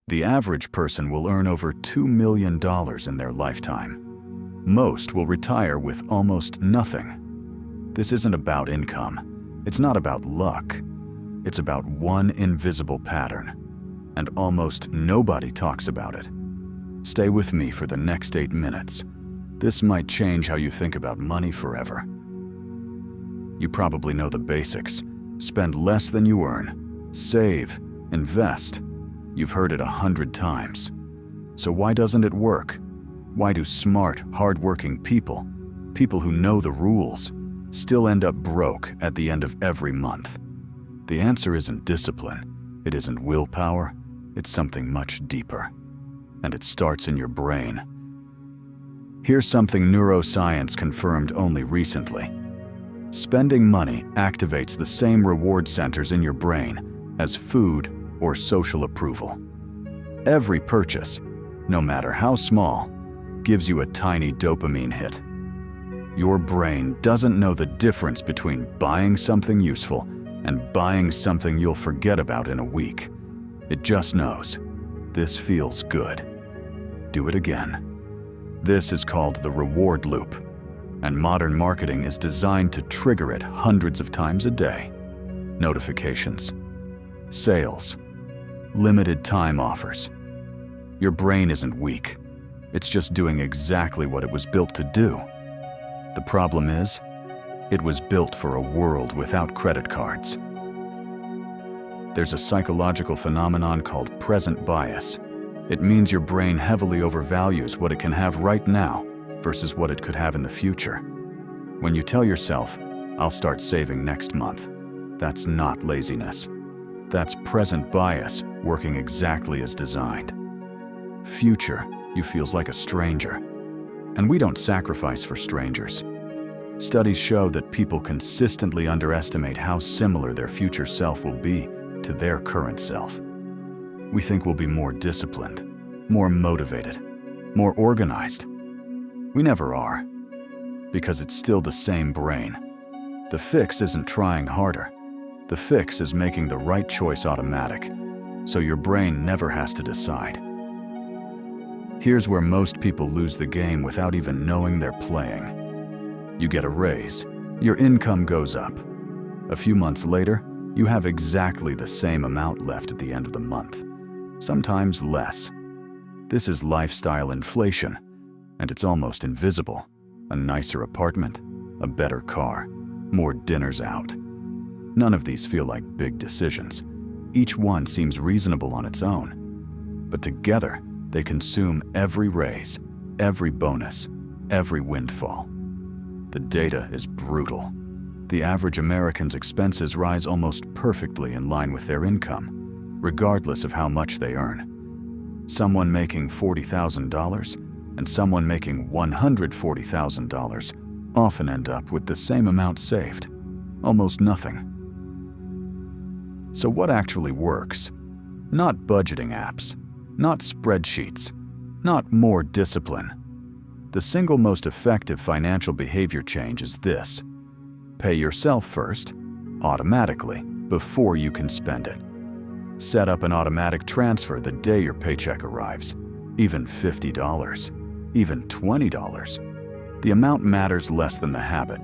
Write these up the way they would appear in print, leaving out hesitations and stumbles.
The average person will earn over $2 million in their lifetime. Most will retire with almost nothing. This isn't about income. It's not about luck. It's about one invisible pattern. And almost nobody talks about it. Stay with me for the next 8 minutes. This might change how you think about money forever. You probably know the basics. Spend less than you earn. Save. Invest. You've heard it 100 times. So why doesn't it work? Why do smart, hard-working people, people who know the rules, still end up broke at the end of every month? The answer isn't discipline. It isn't willpower. It's something much deeper. And it starts in your brain. Here's something neuroscience confirmed only recently. Spending money activates the same reward centers in your brain as food or social approval. Every purchase, no matter how small, gives you a tiny dopamine hit. Your brain doesn't know the difference between buying something useful and buying something you'll forget about in a week. It just knows, this feels good. Do it again. This is called the reward loop, and modern marketing is designed to trigger it hundreds of times a day. Notifications, sales, limited time offers. Your brain isn't weak. It's just doing exactly what it was built to do. The problem is, it was built for a world without credit cards. There's a psychological phenomenon called present bias. It means your brain heavily overvalues what it can have right now versus what it could have in the future. When you tell yourself, "I'll start saving next month," that's not laziness. That's present bias working exactly as designed. Future, you feels like a stranger. And we don't sacrifice for strangers. Studies show that people consistently underestimate how similar their future self will be to their current self. We think we'll be more disciplined, more motivated, more organized. We never are, because it's still the same brain. The fix isn't trying harder. The fix is making the right choice automatic, so your brain never has to decide. Here's where most people lose the game without even knowing they're playing. You get a raise, your income goes up. A few months later, you have exactly the same amount left at the end of the month, sometimes less. This is lifestyle inflation, and it's almost invisible. A nicer apartment, a better car, more dinners out. None of these feel like big decisions. Each one seems reasonable on its own. But together, they consume every raise, every bonus, every windfall. The data is brutal. The average American's expenses rise almost perfectly in line with their income, regardless of how much they earn. Someone making $40,000 and someone making $140,000 often end up with the same amount saved, almost nothing. So what actually works? Not budgeting apps, not spreadsheets, not more discipline. The single most effective financial behavior change is this: pay yourself first, automatically, before you can spend it. Set up an automatic transfer the day your paycheck arrives, even $50, even $20. The amount matters less than the habit.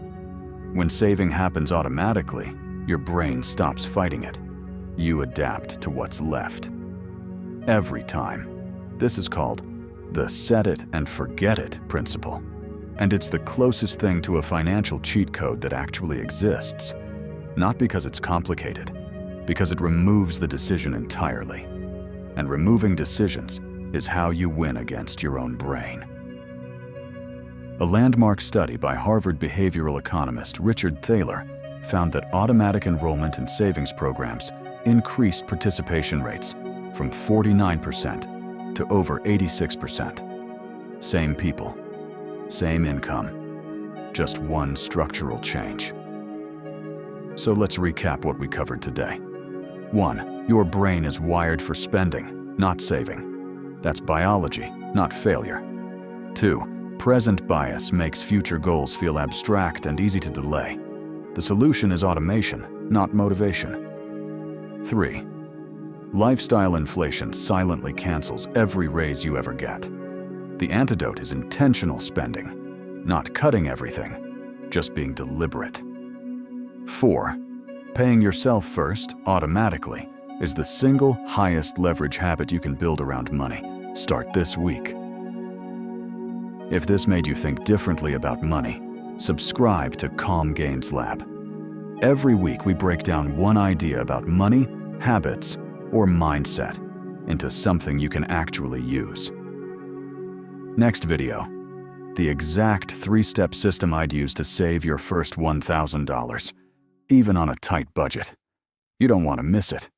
When saving happens automatically, your brain stops fighting it. You adapt to what's left. Every time. This is called the set it and forget it principle. And it's the closest thing to a financial cheat code that actually exists. Not because it's complicated, because it removes the decision entirely. And removing decisions is how you win against your own brain. A landmark study by Harvard behavioral economist Richard Thaler found that automatic enrollment in savings programs increased participation rates from 49% to over 86%. Same people, same income, just one structural change. So let's recap what we covered today. 1. Your brain is wired for spending, not saving. That's biology, not failure. 2. Present bias makes future goals feel abstract and easy to delay. The solution is automation, not motivation. 3. Lifestyle inflation silently cancels every raise you ever get. The antidote is intentional spending, not cutting everything, just being deliberate. 4. Paying yourself first, automatically, is the single highest leverage habit you can build around money. Start this week. If this made you think differently about money, subscribe to Calm Gains Lab. Every week we break down one idea about money, habits, or mindset into something you can actually use. Next video, the exact 3-step system I'd use to save your first $1,000, even on a tight budget. You don't want to miss it.